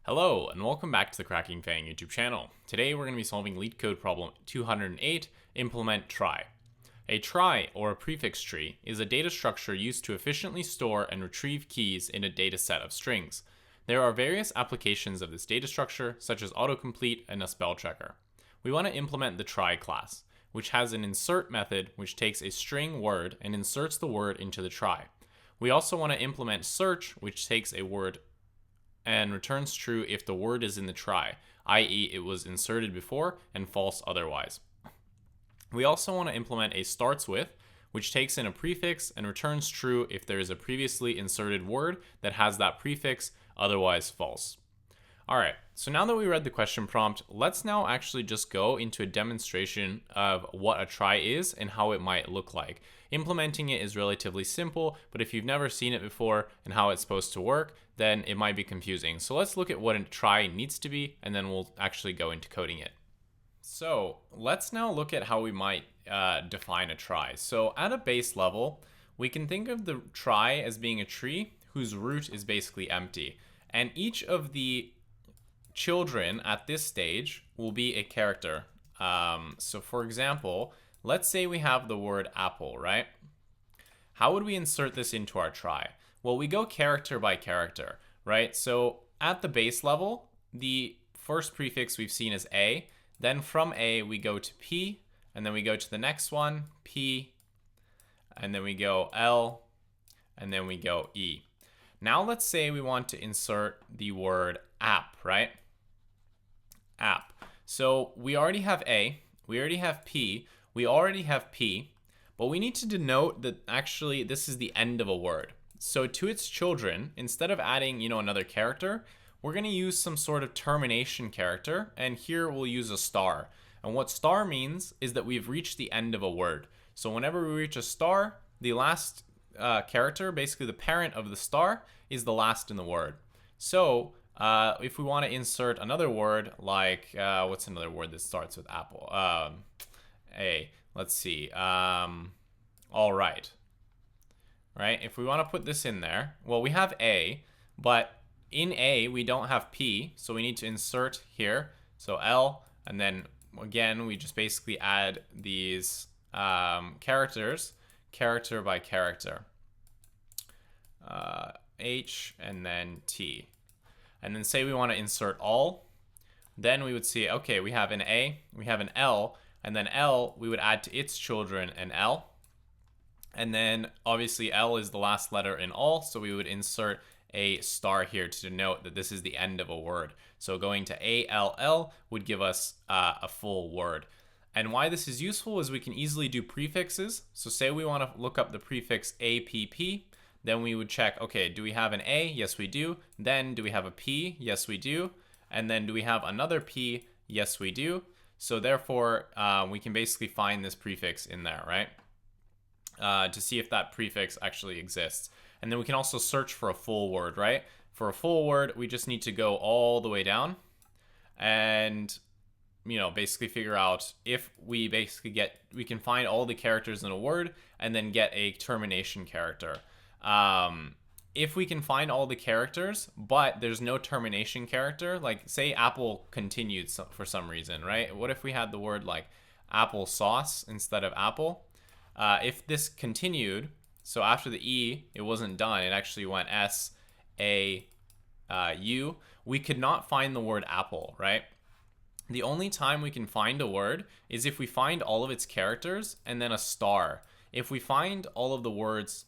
Hello, and welcome back to the Cracking FAANG YouTube channel. Today we're going to be solving Leetcode problem 208, implement trie. A trie, or a prefix tree, is a data structure used to efficiently store and retrieve keys in a data set of strings. There are various applications of this data structure, such as autocomplete and a spell checker. We want to implement the trie class, which has an insert method which takes a string word and inserts the word into the trie. We also want to implement search, which takes a word and returns true if the word is in the trie, i.e. it was inserted before, and false otherwise. We also want to implement a starts with, which takes in a prefix and returns true if there is a previously inserted word that has that prefix, otherwise false. Alright, so now that we read the question prompt, let's now actually just go into a demonstration of what a trie is and how it might look like. Implementing it is relatively simple, but if you've never seen it before and how it's supposed to work, then it might be confusing. So let's look at what a trie needs to be, and then we'll actually go into coding it. So let's now look at how we might define a trie. So at a base level, we can think of the trie as being a tree whose root is basically empty. And each of the children at this stage will be a character. So for example, let's say we have the word apple, right? How would we insert this into our trie? Well, we go character by character, right? So at the base level, the first prefix we've seen is A. Then from A, we go to P, and then we go to the next one, P, and then we go L, and then we go E. Now let's say we want to insert the word app, right? App. So we already have A, we already have P, we already have P, but we need to denote that actually this is the end of a word. So to its children, instead of adding, another character, we're going to use some sort of termination character, and here we'll use a star. And what star means is that we've reached the end of a word. So whenever we reach a star, the last character, basically the parent of the star, is the last in the word. So if we want to insert another word, like, what's another word that starts with apple? A. Let's see. All right. Right? If we want to put this in there, well, we have A, but in A, we don't have P, so we need to insert here. So L, and then again, we just basically add these characters, character by character. H, and then T. And then say we want to insert all, then we would see, okay, we have an A, we have an L, and then L, we would add to its children an L. And then obviously L is the last letter in all, so we would insert a star here to denote that this is the end of a word. So going to ALL would give us a full word. And why this is useful is we can easily do prefixes. So say we want to look up the prefix APP, then we would check, okay, do we have an A? Yes, we do. Then do we have a P? Yes, we do. And then do we have another P? Yes, we do. So therefore, we can basically find this prefix in there, right? To see if that prefix actually exists. And then we can also search for a full word, right? For a full word, we just need to go all the way down and, basically figure out if we can find all the characters in a word and then get a termination character. If we can find all the characters, but there's no termination character, like say apple continued for some reason, right? What if we had the word like applesauce instead of apple? If this continued, so after the E, it wasn't done, it actually went S, A, U, we could not find the word apple, right? The only time we can find a word is if we find all of its characters and then a star. If we find all of the words,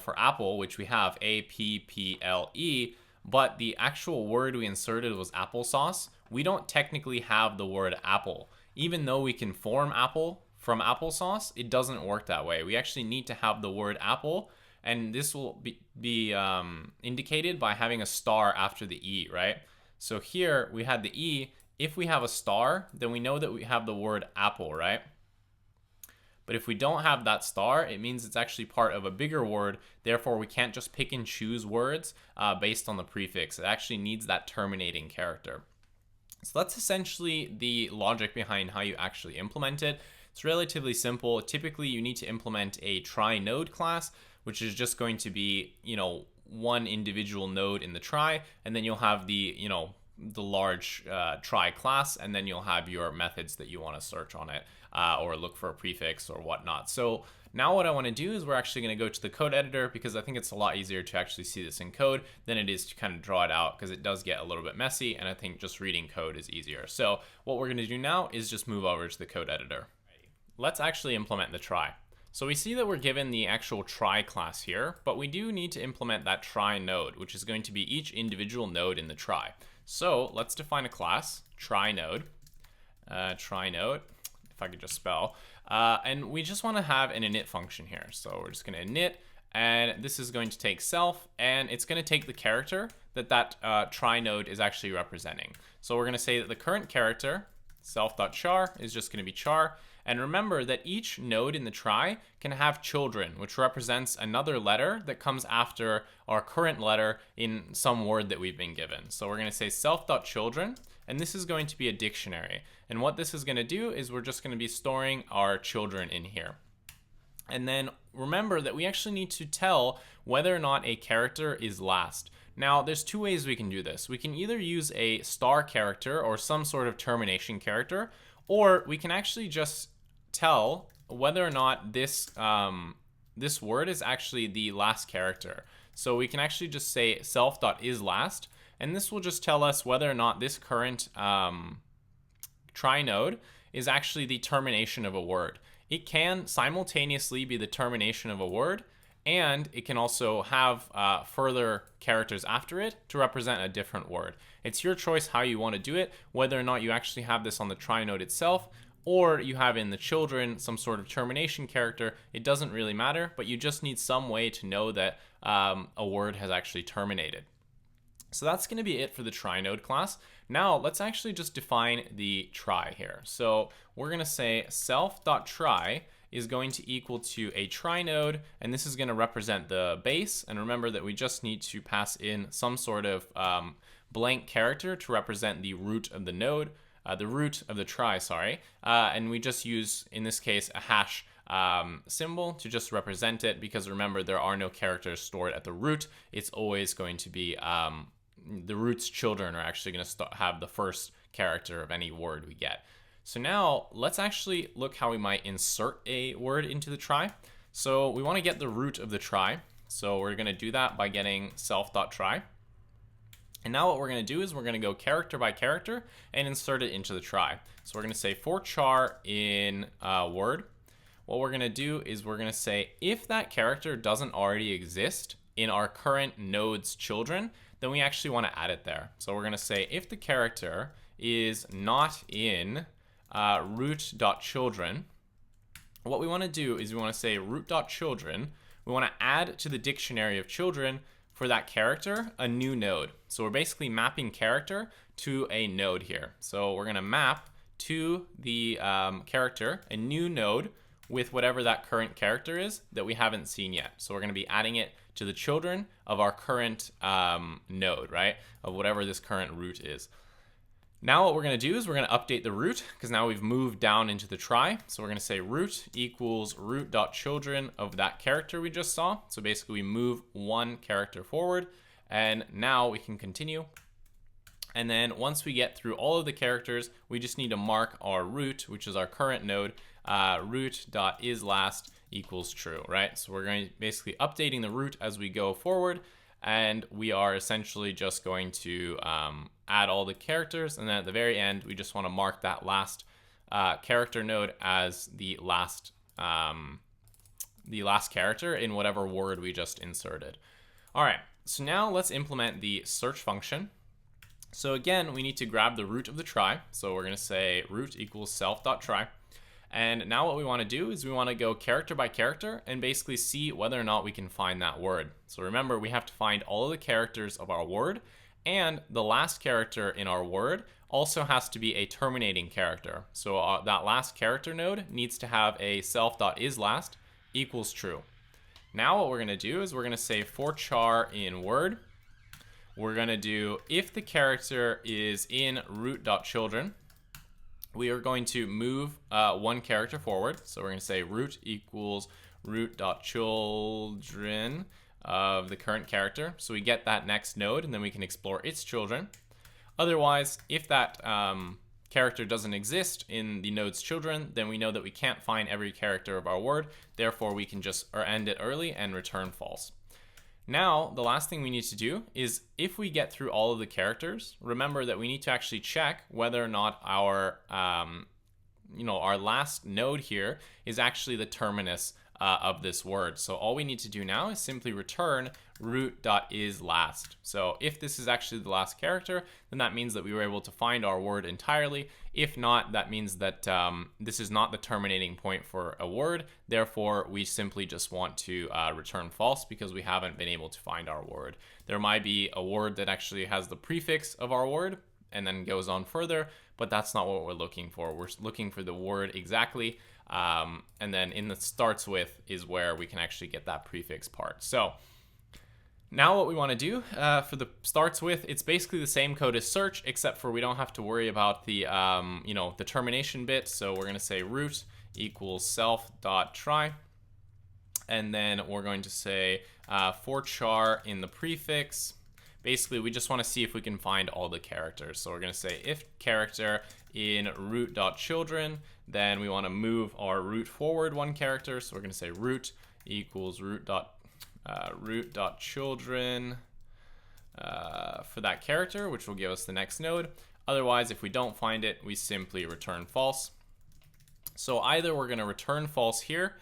for apple, which we have A, P, P, L, E, but the actual word we inserted was applesauce, we don't technically have the word apple. Even though we can form apple from applesauce, it doesn't work that way. We actually need to have the word apple, and this will be indicated by having a star after the E, right? So here we had the E. If we have a star, then we know that we have the word apple, right? But if we don't have that star, it means it's actually part of a bigger word. Therefore, we can't just pick and choose words based on the prefix. It actually needs that terminating character. So that's essentially the logic behind how you actually implement it. It's relatively simple. Typically, you need to implement a trie node class, which is just going to be, one individual node in the trie, and then you'll have the, the large trie class, and then you'll have your methods that you want to search on it or look for a prefix or whatnot. So now what I want to do is we're actually going to go to the code editor, because I think it's a lot easier to actually see this in code than it is to kind of draw it out, because it does get a little bit messy, and I think just reading code is easier. So what we're going to do now is just move over to the code editor. Let's actually implement the trie. So we see that we're given the actual trie class here, but we do need to implement that trie node, which is going to be each individual node in the trie. So let's define a class, trie node, if I could just spell, and we just want to have an init function here. So we're just going to init, and this is going to take self, and it's going to take the character that trie node is actually representing. So we're going to say that the current character, self.char, is just going to be char. And remember that each node in the trie can have children, which represents another letter that comes after our current letter in some word that we've been given. So we're going to say self.children, and this is going to be a dictionary. And what this is going to do is we're just going to be storing our children in here. And then remember that we actually need to tell whether or not a character is last. Now, there's two ways we can do this. We can either use a star character or some sort of termination character, or we can actually just tell whether or not this this word is actually the last character. So we can actually just say self.isLast, and this will just tell us whether or not this current trie node is actually the termination of a word. It can simultaneously be the termination of a word, and it can also have further characters after it to represent a different word. It's your choice how you want to do it, whether or not you actually have this on the trie node itself, or you have in the children some sort of termination character. It doesn't really matter, but you just need some way to know that a word has actually terminated. So that's going to be it for the trie node class. Now let's actually just define the trie here. So we're going to say self.trie is going to equal to a trie node, and this is going to represent the base. And remember that we just need to pass in some sort of blank character to represent the root of the node, the root of the trie, sorry. And we just use, in this case, a hash symbol to just represent it, because remember, there are no characters stored at the root. It's always going to be the root's children are actually going to have the first character of any word we get. So now let's actually look how we might insert a word into the trie. So we want to get the root of the trie. So we're going to do that by getting self.trie. And now what we're going to do is we're going to go character by character and insert it into the trie. So we're going to say for char in word. What we're going to do is we're going to say if that character doesn't already exist in our current node's children, then we actually want to add it there. So we're going to say if the character is not in root.children, what we want to do is we want to say root.children. We want to add to the dictionary of children for that character a new node. So we're basically mapping character to a node here. So we're going to map to the character a new node with whatever that current character is that we haven't seen yet. So we're going to be adding it to the children of our current node, right? Of whatever this current root is. Now what we're going to do is we're going to update the root, because now we've moved down into the trie. So we're going to say root equals root.children of that character we just saw. So basically we move one character forward, and now we can continue. And then once we get through all of the characters, we just need to mark our root, which is our current node, root.isLast equals true, right? So we're going to basically updating the root as we go forward, and we are essentially just going to add all the characters, and then at the very end we just want to mark that last character node as the last character in whatever word we just inserted. All right, so now let's implement the search function. So again, we need to grab the root of the trie. So we're going to say root equals self.trie. And now what we want to do is we want to go character by character and basically see whether or not we can find that word. So remember, we have to find all of the characters of our word, and the last character in our word also has to be a terminating character. So that last character node needs to have a self.isLast equals true. Now what we're going to do is we're going to say for char in word. We're going to do if the character is in root.children, we are going to move one character forward. So we're going to say root equals root.children of the current character. So we get that next node, and then we can explore its children. Otherwise, if that character doesn't exist in the node's children, then we know that we can't find every character of our word. Therefore, we can just end it early and return false. Now, the last thing we need to do is, if we get through all of the characters, remember that we need to actually check whether or not our our last node here is actually the terminus of this word. So all we need to do now is simply return root.isLast. So if this is actually the last character, then that means that we were able to find our word entirely. If not, that means that this is not the terminating point for a word. Therefore, we simply just want to return false because we haven't been able to find our word. There might be a word that actually has the prefix of our word and then goes on further, but that's not what we're looking for. We're looking for the word exactly. And then in the starts with is where we can actually get that prefix part. So now what we want to do for the starts with, it's basically the same code as search, except for we don't have to worry about the the termination bit. So we're going to say root equals self.try, and then we're going to say for char in the prefix. Basically, we just want to see if we can find all the characters. So we're going to say if character in root.children, then we want to move our root forward one character. So we're going to say root equals root.children for that character, which will give us the next node. Otherwise, if we don't find it, we simply return false. So either we're going to return false here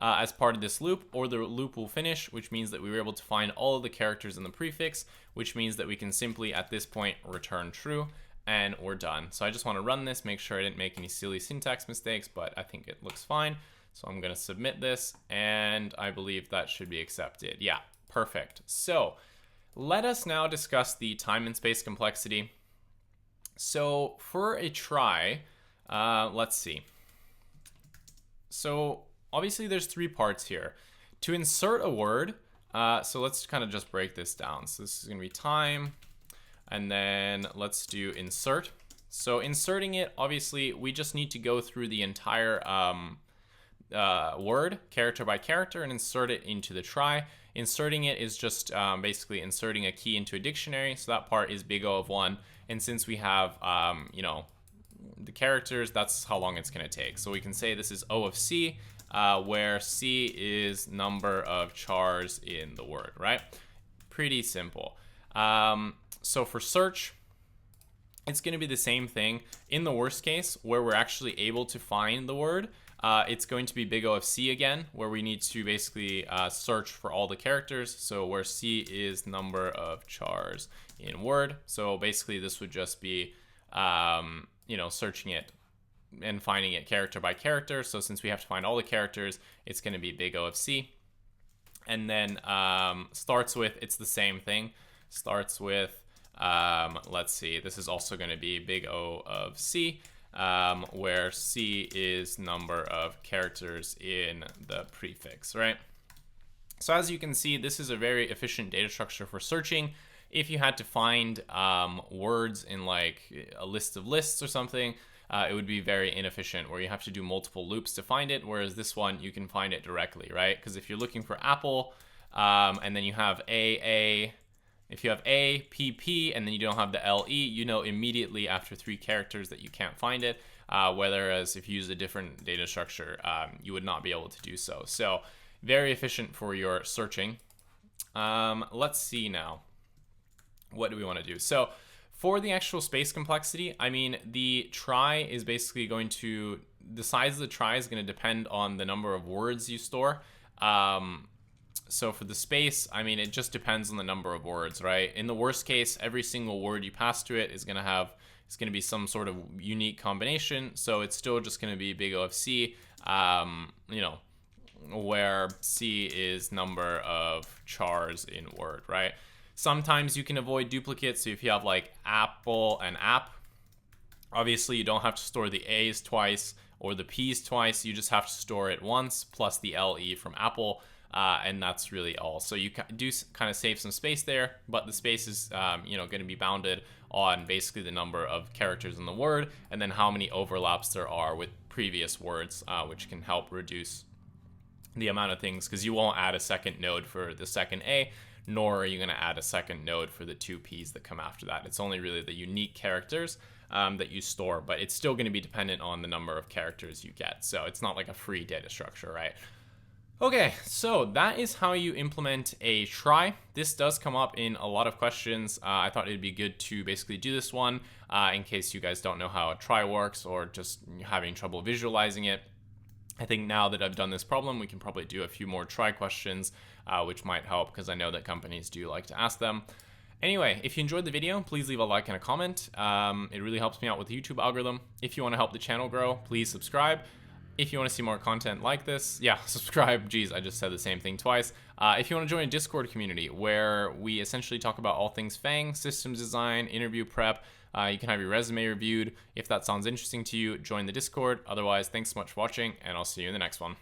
as part of this loop, or the loop will finish, which means that we were able to find all of the characters in the prefix, which means that we can simply at this point return true, and we're done. So I just want to run this, make sure I didn't make any silly syntax mistakes, but I think it looks fine. So I'm going to submit this, and I believe that should be accepted. Yeah, perfect. So let us now discuss the time and space complexity. So for a try, let's see. So obviously there's three parts here. To insert a word, so let's kind of just break this down. So this is going to be time, and then let's do insert. So inserting it, obviously, we just need to go through the entire word, character by character, and insert it into the try. Inserting it is just basically inserting a key into a dictionary. So that part is big O of 1. And since we have, the characters, that's how long it's going to take. So we can say this is O of C, where C is number of chars in the word, right? Pretty simple. So for search, it's going to be the same thing. In the worst case, where we're actually able to find the word, it's going to be big O of C again, where we need to basically search for all the characters. So where C is number of chars in word. So basically this would just be, searching it and finding it character by character. So since we have to find all the characters, it's going to be big O of C. And then starts with, it's the same thing. Starts with, let's see, this is also going to be big O of C, where C is number of characters in the prefix, right? So as you can see, this is a very efficient data structure for searching. If you had to find words in like a list of lists or something, it would be very inefficient, where you have to do multiple loops to find it, whereas this one, you can find it directly, right? Because if you're looking for apple, and then you have if you have A, P, P, and then you don't have the LE, you know immediately after 3 characters that you can't find it, whereas if you use a different data structure, you would not be able to do so. So very efficient for your searching. Let's see now. What do we want to do? So for the actual space complexity, I mean, the try is basically going to, the size of the try is going to depend on the number of words you store. So for the space, I mean, it just depends on the number of words, right? In the worst case, every single word you pass to it is going to be some sort of unique combination. So it's still just going to be big O of C, where C is number of chars in word, right? Sometimes you can avoid duplicates. So if you have like apple and app, obviously you don't have to store the A's twice or the P's twice. You just have to store it once plus the LE from apple. And that's really all. So you do kind of save some space there, but the space is, going to be bounded on basically the number of characters in the word, and then how many overlaps there are with previous words, which can help reduce the amount of things, because you won't add a second node for the second A. nor are you going to add a second node for the 2 P's that come after that. It's only really the unique characters that you store, but it's still going to be dependent on the number of characters you get. So it's not like a free data structure, right? Okay, so that is how you implement a trie. This does come up in a lot of questions. I thought it'd be good to basically do this one in case you guys don't know how a trie works or just having trouble visualizing it. I think now that I've done this problem, we can probably do a few more trie questions, which might help because I know that companies do like to ask them. Anyway, if you enjoyed the video, please leave a like and a comment. It really helps me out with the YouTube algorithm. If you want to help the channel grow, please subscribe. If you want to see more content like this, yeah, subscribe. Geez, I just said the same thing twice. If you want to join a Discord community where we essentially talk about all things FAANG, systems design, interview prep, you can have your resume reviewed. If that sounds interesting to you, join the Discord. Otherwise, thanks so much for watching, and I'll see you in the next one.